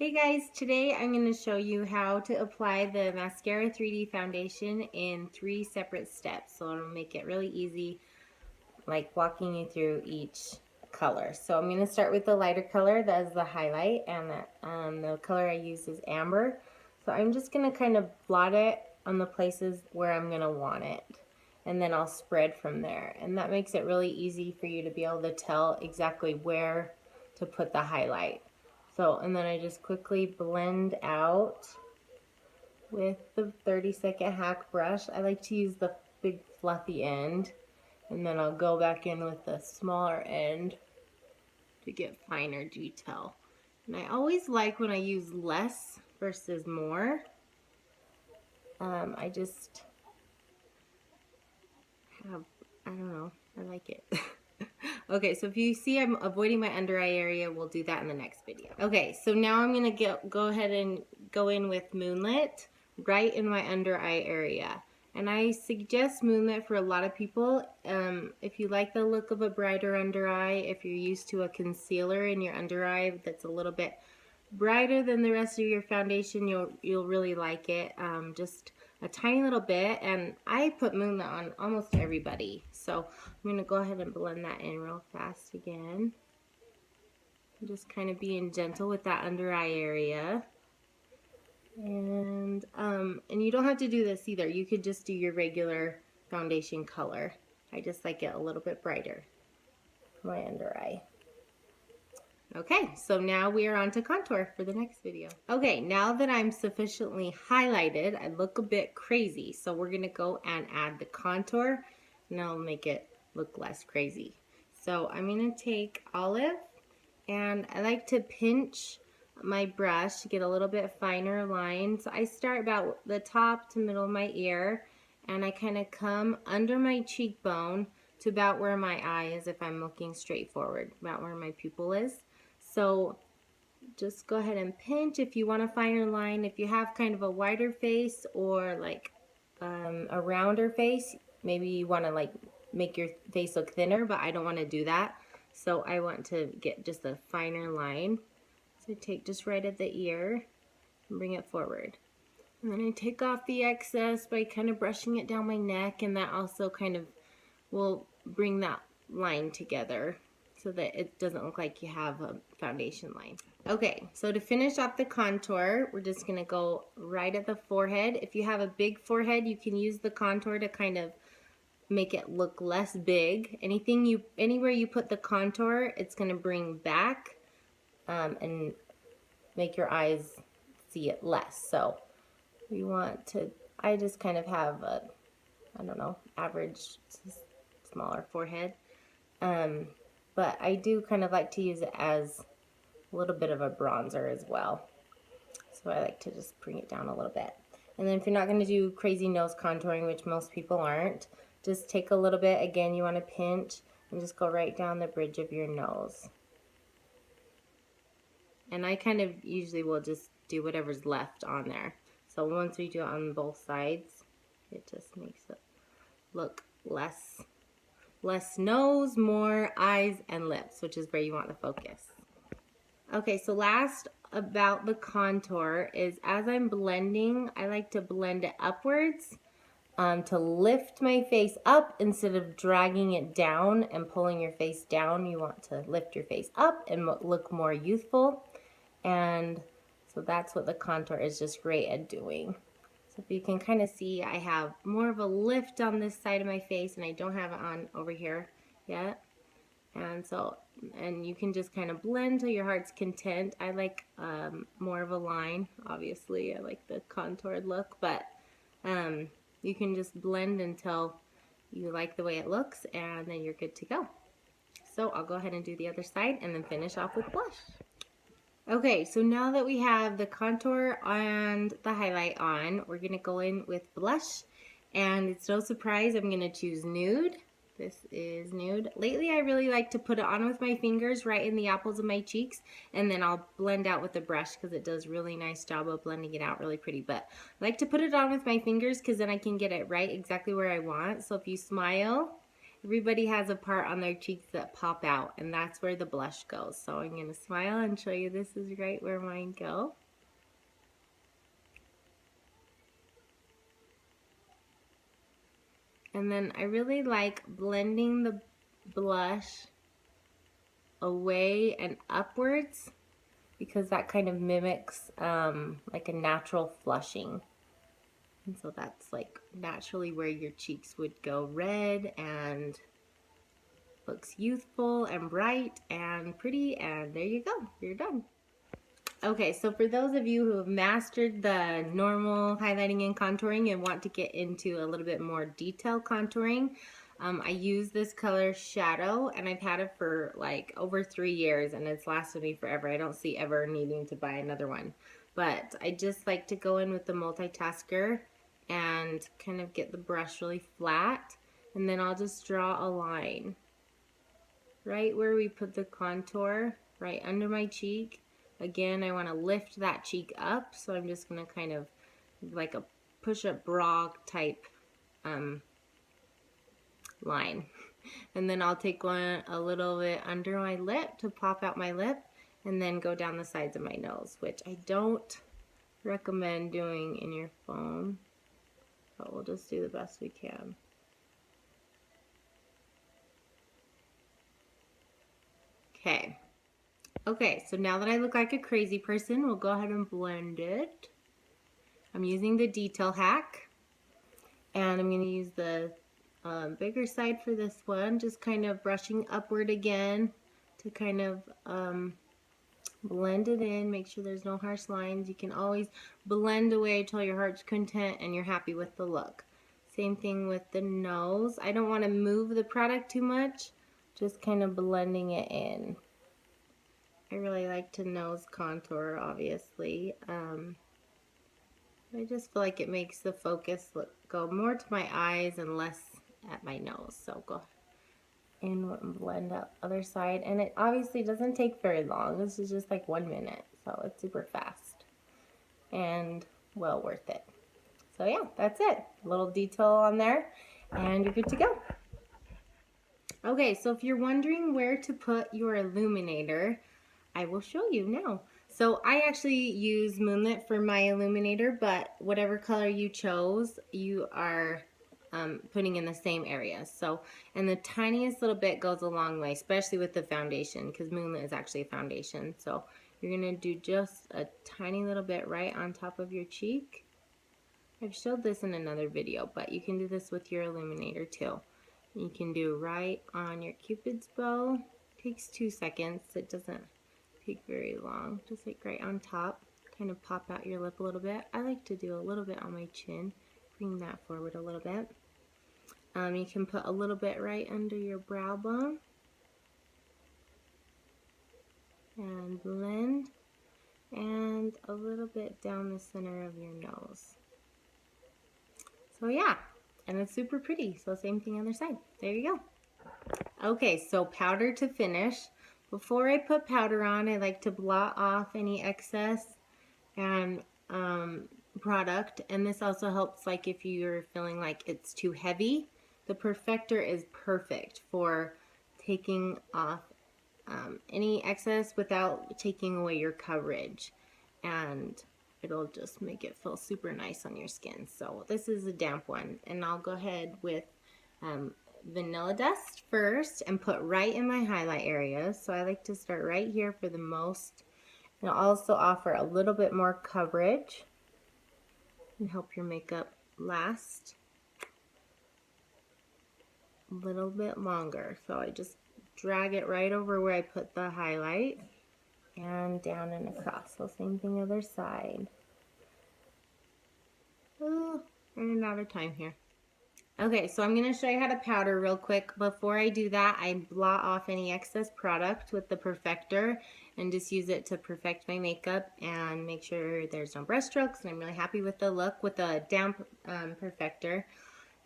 Hey guys, today I'm going to show you how to apply the Mascara 3D foundation in 3 separate steps. So it'll make it really easy, like walking you through each color. So I'm going to start with the lighter color, that is the highlight, and the color I use is amber. So I'm just going to kind of blot it on the places where I'm going to want it. And then I'll spread from there. And that makes it really easy for you to be able to tell exactly where to put the highlight. So, and then I just quickly blend out with the 30-second hack brush. I like to use the big fluffy end, and then I'll go back in with the smaller end to get finer detail. And I always like when I use less versus more. I just have, I don't know, I like it. Okay, so if you see I'm avoiding my under eye area, we'll do that in the next video. Okay, so now I'm going to go ahead and go in with Moonlit right in my under eye area. And I suggest Moonlit for a lot of people. If you like the look of a brighter under eye, if you're used to a concealer in your under eye that's a little bit brighter than the rest of your foundation, you'll really like it. Just a tiny little bit, and I put Moonlit on almost everybody. So I'm going to go ahead and blend that in real fast again. Just kind of being gentle with that under eye area. And you don't have to do this either. You could just do your regular foundation color. I just like it a little bit brighter for my under eye. Okay, so now we are on to contour for the next video. Okay, now that I'm sufficiently highlighted, I look a bit crazy. So we're gonna go and add the contour, and I'll make it look less crazy. So I'm gonna take Olive, and I like to pinch my brush to get a little bit finer line. So I start about the top to middle of my ear, and I kind of come under my cheekbone to about where my eye is if I'm looking straight forward, about where my pupil is. So just go ahead and pinch if you want a finer line. If you have kind of a wider face or like a rounder face, maybe you want to like make your face look thinner, but I don't want to do that. So I want to get just a finer line. So I take just right at the ear and bring it forward. And then I take off the excess by kind of brushing it down my neck, and that also kind of will bring that line together so that it doesn't look like you have a foundation line. Okay, so to finish off the contour, we're just gonna go right at the forehead. If you have a big forehead, you can use the contour to kind of make it look less big. Anywhere you put the contour, it's gonna bring back and make your eyes see it less. So we want to, I just kind of have a, I don't know, average smaller forehead. But I do kind of like to use it as a little bit of a bronzer as well. So I like to just bring it down a little bit. And then if you're not going to do crazy nose contouring, which most people aren't, just take a little bit. Again, you want to pinch and just go right down the bridge of your nose. And I kind of usually will just do whatever's left on there. So once we do it on both sides, it just makes it look less nose, more eyes and lips, which is where you want the focus. Okay, so last about the contour is as I'm blending, I like to blend it upwards to lift my face up instead of dragging it down and pulling your face down. You want to lift your face up and look more youthful. And so that's what the contour is just great at doing. So if you can kind of see, I have more of a lift on this side of my face, and I don't have it on over here yet. And so, and you can just kind of blend to your heart's content. I like more of a line, obviously. I like the contoured look, but you can just blend until you like the way it looks, and then you're good to go. So I'll go ahead and do the other side and then finish off with blush. Okay, so now that we have the contour and the highlight on, we're going to go in with blush. And it's no surprise, I'm going to choose Nude. This is Nude. Lately, I really like to put it on with my fingers right in the apples of my cheeks. And then I'll blend out with the brush because it does a really nice job of blending it out really pretty. But I like to put it on with my fingers because then I can get it right exactly where I want. So if you smile everybody has a part on their cheeks that pop out, and that's where the blush goes. So I'm going to smile and show you this is right where mine go. And then I really like blending the blush away and upwards because that kind of mimics like a natural flushing. And so that's like naturally where your cheeks would go red and looks youthful and bright and pretty, and there you go, you're done. Okay, so for those of you who have mastered the normal highlighting and contouring and want to get into a little bit more detailed contouring, I use this color Shadow, and I've had it for like over 3 years and it's lasted me forever. I don't see ever needing to buy another one. But I just like to go in with the multitasker and kind of get the brush really flat, and then I'll just draw a line right where we put the contour, right under my cheek. Again, I want to lift that cheek up, so I'm just going to kind of like a push-up bra type line. And then I'll take one a little bit under my lip to pop out my lip, and then go down the sides of my nose, which I don't recommend doing in your phone, but we'll just do the best we can. Okay. Okay, so now that I look like a crazy person, we'll go ahead and blend it. I'm using the Detail Hack, and I'm going to use the bigger side for this one, just kind of brushing upward again to kind of blend it in, make sure there's no harsh lines. You can always blend away till your heart's content and you're happy with the look. Same thing with the nose. I don't want to move the product too much, just kind of blending it in. I really like to nose contour, obviously. I just feel like it makes the focus go more to my eyes and less at my nose. So go in and blend up other side. And it obviously doesn't take very long. This is just like 1 minute. So it's super fast and well worth it. So yeah, that's it. A little detail on there and you're good to go. Okay, so if you're wondering where to put your illuminator, I will show you now. So I actually use Moonlit for my illuminator, but whatever color you chose, you are putting in the same area. So, and the tiniest little bit goes a long way, especially with the foundation, because Moonlit is actually a foundation. So you're going to do just a tiny little bit right on top of your cheek. I've showed this in another video, but you can do this with your illuminator too. You can do right on your Cupid's bow. It takes 2 seconds. It doesn't take very long. Just like right on top, kind of pop out your lip a little bit. I like to do a little bit on my chin. Bring that forward a little bit. You can put a little bit right under your brow bone and blend, and a little bit down the center of your nose. So yeah, and it's super pretty. So same thing other side. There you go. Okay, so powder to finish. Before I put powder on, I like to blot off any excess and product, and this also helps like if you're feeling like it's too heavy. The Perfector is perfect for taking off any excess without taking away your coverage, and it'll just make it feel super nice on your skin. So this is a damp one, and I'll go ahead with Vanilla Dust first and put right in my highlight areas. So I like to start right here for the most, and I'll also offer a little bit more coverage and help your makeup last a little bit longer. So I just drag it right over where I put the highlight and down and across. So same thing other side. Oh, running out of time here. Okay, so I'm going to show you how to powder real quick. Before I do that, I blot off any excess product with the Perfector and just use it to perfect my makeup and make sure there's no brush strokes. And I'm really happy with the look with a damp Perfector.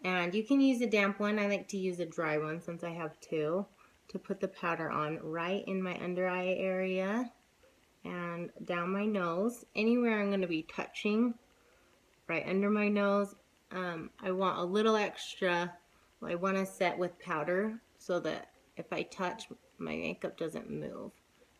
And you can use a damp one. I like to use a dry one since I have 2 to put the powder on right in my under eye area and down my nose. Anywhere I'm going to be touching, right under my nose. I want a little extra I want to set with powder so that if I touch, my makeup doesn't move.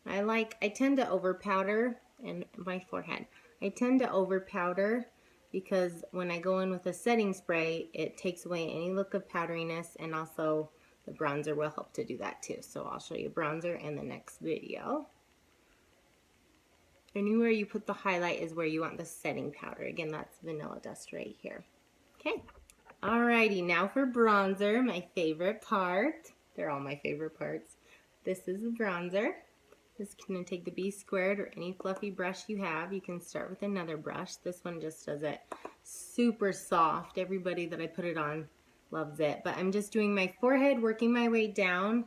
I tend to over powder in my forehead. I tend to over powder because when I go in with a setting spray, it takes away any look of powderiness, and also the bronzer will help to do that too. So I'll show you bronzer in the next video. Anywhere you put the highlight is where you want the setting powder. Again, that's Vanilla Dust right here. Okay. Alrighty, now for bronzer, my favorite part. They're all my favorite parts. This is the bronzer. Just going to take the B squared or any fluffy brush you have. You can start with another brush. This one just does it super soft. Everybody that I put it on loves it. But I'm just doing my forehead, working my way down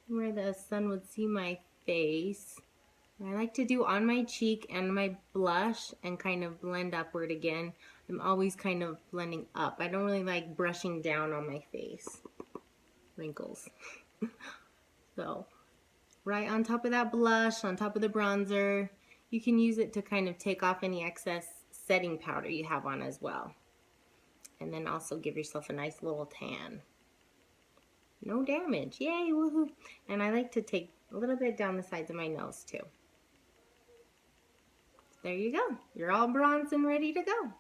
where the sun would see my face. I like to do on my cheek and my blush and kind of blend upward again. I'm always kind of blending up. I don't really like brushing down on my face. Wrinkles. So, right on top of that blush, on top of the bronzer, you can use it to kind of take off any excess setting powder you have on as well. And then also give yourself a nice little tan. No damage. Yay, woohoo. And I like to take a little bit down the sides of my nose too. There you go. You're all bronzed and ready to go.